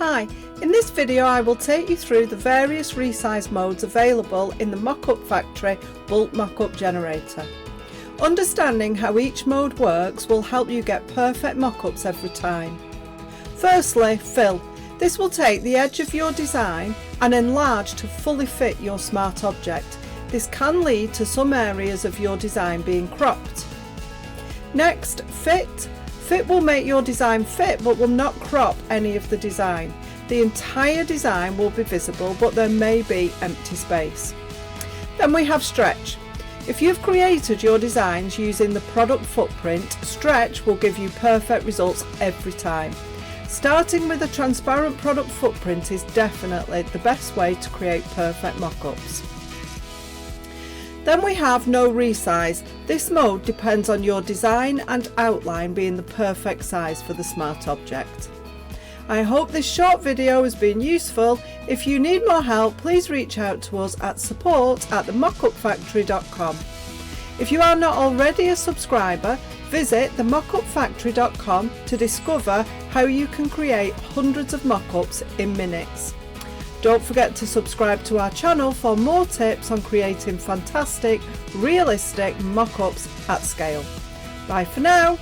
Hi, in this video I will take you through the various resize modes available in the Mockup Factory bulk mockup generator. Understanding how each mode works will help you get perfect mockups every time. Firstly, fill. This will take the edge of your design and enlarge to fully fit your smart object. This can lead to some areas of your design being cropped. Next, fit. Fit will make your design fit but will not crop any of the design. The entire design will be visible but there may be empty space. Then we have stretch. If you've created your designs using the product footprint, stretch will give you perfect results every time. Starting with a transparent product footprint is definitely the best way to create perfect mockups. Then we have No-Resize. This mode depends on your design and outline being the perfect size for the smart object. I hope this short video has been useful. If you need more help, please reach out to us at support@themockupfactory.com. If you are not already a subscriber, visit themockupfactory.com to discover how you can create hundreds of mockups in minutes. Don't forget to subscribe to our channel for more tips on creating fantastic, realistic mockups at scale. Bye for now.